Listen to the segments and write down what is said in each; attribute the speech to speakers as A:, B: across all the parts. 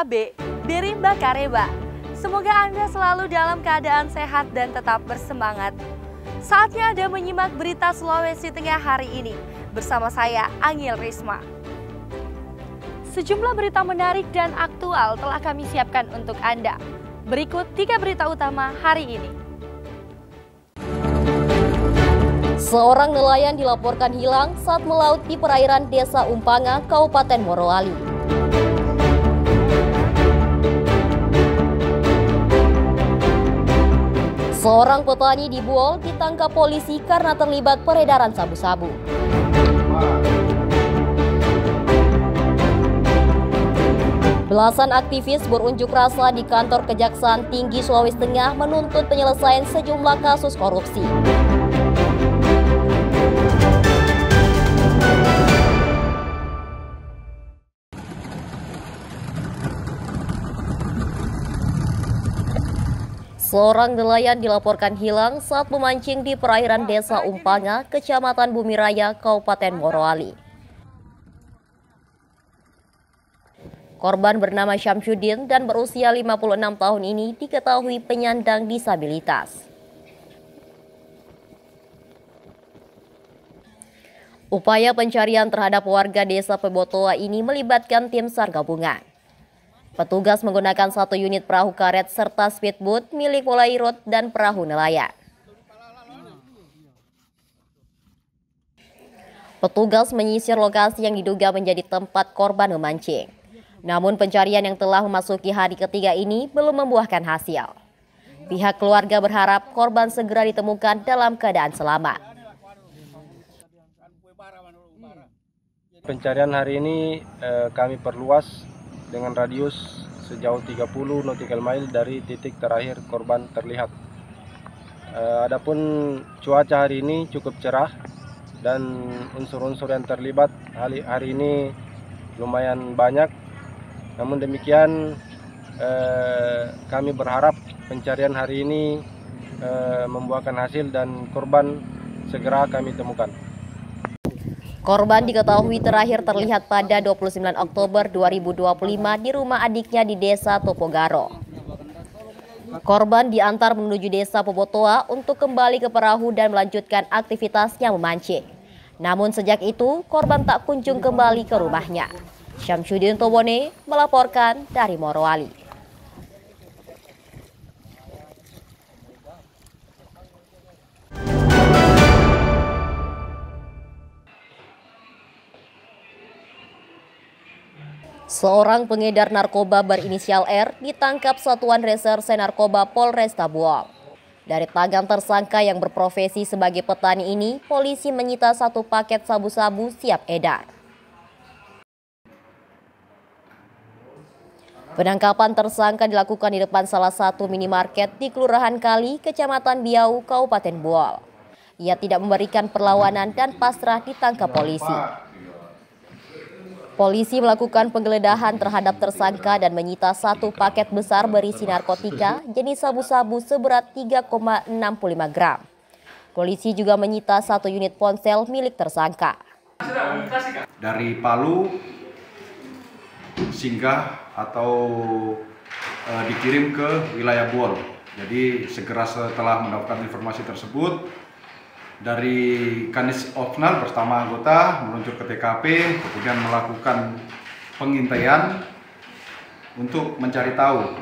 A: KB dari Mbak Kareba. Semoga Anda selalu dalam keadaan sehat dan tetap bersemangat. Saatnya Anda menyimak berita Sulawesi Tengah hari ini bersama saya, Angil Risma. Sejumlah berita menarik dan aktual telah kami siapkan untuk Anda. Berikut 3 berita utama hari ini.
B: Seorang nelayan dilaporkan hilang saat melaut di perairan Desa Umpanga, Kabupaten Morowali. Seorang petani di Buol ditangkap polisi karena terlibat peredaran sabu-sabu. Belasan aktivis berunjuk rasa di kantor Kejaksaan Tinggi Sulawesi Tengah menuntut penyelesaian sejumlah kasus korupsi. Seorang nelayan dilaporkan hilang saat memancing di perairan Desa Umpanga, Kecamatan Bumiraya, Kabupaten Morowali. Korban bernama Syamsuddin dan berusia 56 tahun ini diketahui penyandang disabilitas. Upaya pencarian terhadap warga Desa Pebotoa ini melibatkan tim SAR gabungan. Petugas menggunakan 1 unit perahu karet serta speedboat milik Polairut dan perahu nelayan. Petugas menyisir lokasi yang diduga menjadi tempat korban memancing. Namun pencarian yang telah memasuki hari ketiga ini belum membuahkan hasil. Pihak keluarga berharap korban segera ditemukan dalam keadaan selamat.
C: Pencarian hari ini kami perluas dengan radius sejauh 30 nautical mile dari titik terakhir korban terlihat. Adapun cuaca hari ini cukup cerah dan unsur-unsur yang terlibat hari ini lumayan banyak. Namun demikian kami berharap pencarian hari ini membuahkan hasil dan korban segera kami temukan.
B: Korban diketahui terakhir terlihat pada 29 Oktober 2025 di rumah adiknya di Desa Topogaro. Korban diantar menuju Desa Pebotoa untuk kembali ke perahu dan melanjutkan aktivitasnya memancing. Namun sejak itu, korban tak kunjung kembali ke rumahnya. Syamsuddin Tobone melaporkan dari Morowali. Seorang pengedar narkoba berinisial R ditangkap Satuan Reserse Narkoba Polresta Buol. Dari tangan tersangka yang berprofesi sebagai petani ini, polisi menyita 1 paket sabu-sabu siap edar. Penangkapan tersangka dilakukan di depan salah satu minimarket di Kelurahan Kali, Kecamatan Biau, Kabupaten Buol. Ia tidak memberikan perlawanan dan pasrah ditangkap polisi. Polisi melakukan penggeledahan terhadap tersangka dan menyita 1 paket besar berisi narkotika jenis sabu-sabu seberat 3,65 gram. Polisi juga menyita 1 unit ponsel milik tersangka.
D: Dari Palu singgah atau dikirim ke wilayah Buol. Jadi segera setelah mendapatkan informasi tersebut, dari Kanit Opnal bersama anggota meluncur ke TKP, kemudian melakukan pengintaian untuk mencari tahu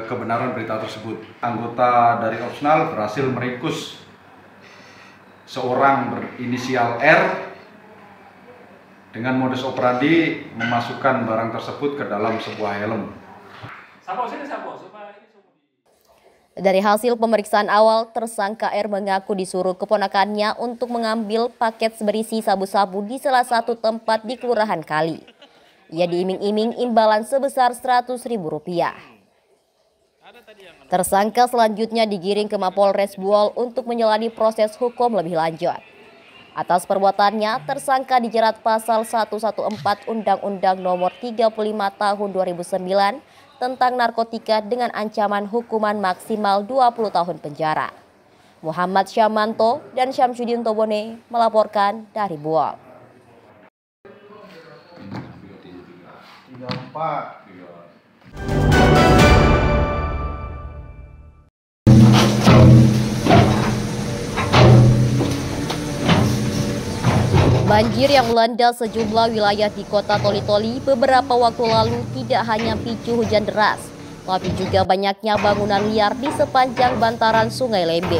D: kebenaran berita tersebut. Anggota dari Opnal berhasil meringkus seorang berinisial R dengan modus operandi memasukkan barang tersebut ke dalam sebuah helm.
B: Dari hasil pemeriksaan awal, tersangka R mengaku disuruh keponakannya untuk mengambil paket berisi sabu-sabu di salah satu tempat di Kelurahan Kali. Ia diiming-iming imbalan sebesar Rp100.000. Tersangka selanjutnya digiring ke Mapolres Buol untuk menjalani proses hukum lebih lanjut. Atas perbuatannya, tersangka dijerat pasal 114 Undang-Undang Nomor 35 Tahun 2009 tentang narkotika dengan ancaman hukuman maksimal 20 tahun penjara. Muhammad Syamanto dan Syamsuddin Tobone melaporkan dari Buol.
D: 34
B: Banjir yang melanda sejumlah wilayah di kota Toli-Toli beberapa waktu lalu tidak hanya picu hujan deras, tapi juga banyaknya bangunan liar di sepanjang bantaran Sungai Lembe.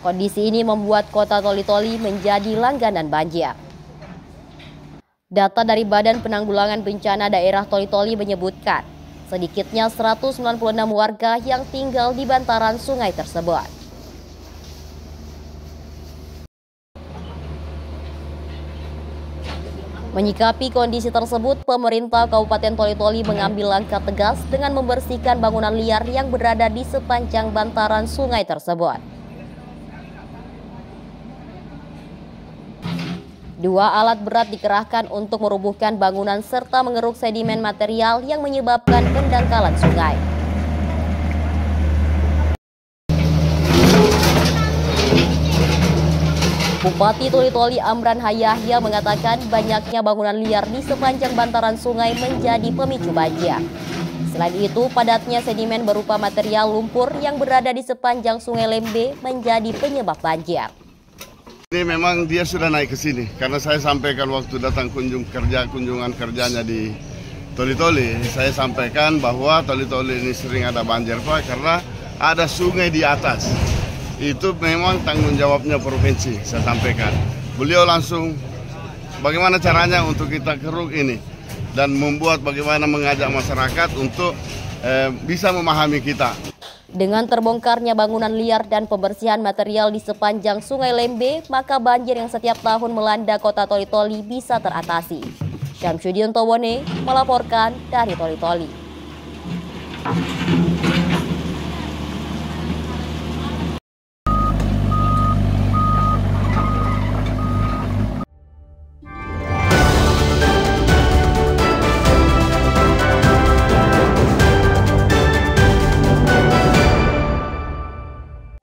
B: Kondisi ini membuat kota Toli-Toli menjadi langganan banjir. Data dari Badan Penanggulangan Bencana Daerah Toli-Toli menyebutkan, sedikitnya 196 warga yang tinggal di bantaran sungai tersebut. Menyikapi kondisi tersebut, pemerintah Kabupaten Toli-Toli mengambil langkah tegas dengan membersihkan bangunan liar yang berada di sepanjang bantaran sungai tersebut. 2 alat berat dikerahkan untuk merubuhkan bangunan serta mengeruk sedimen material yang menyebabkan pendangkalan sungai. Bupati Toli-Toli Amran Hayahya mengatakan banyaknya bangunan liar di sepanjang bantaran sungai menjadi pemicu banjir. Selain itu, padatnya sedimen berupa material lumpur yang berada di sepanjang Sungai Lembe menjadi penyebab banjir.
E: Ini memang dia sudah naik ke sini, karena saya sampaikan waktu datang kunjungan kerjanya di Toli-Toli, saya sampaikan bahwa Toli-Toli ini sering ada banjir Pak, karena ada sungai di atas. Itu memang tanggung jawabnya provinsi, saya sampaikan. Beliau langsung bagaimana caranya untuk kita keruk ini dan membuat bagaimana mengajak masyarakat untuk bisa memahami kita.
B: Dengan terbongkarnya bangunan liar dan pembersihan material di sepanjang Sungai Lembe, maka banjir yang setiap tahun melanda kota Toli-Toli bisa teratasi. Syamsuddin Towone melaporkan dari Toli-Toli.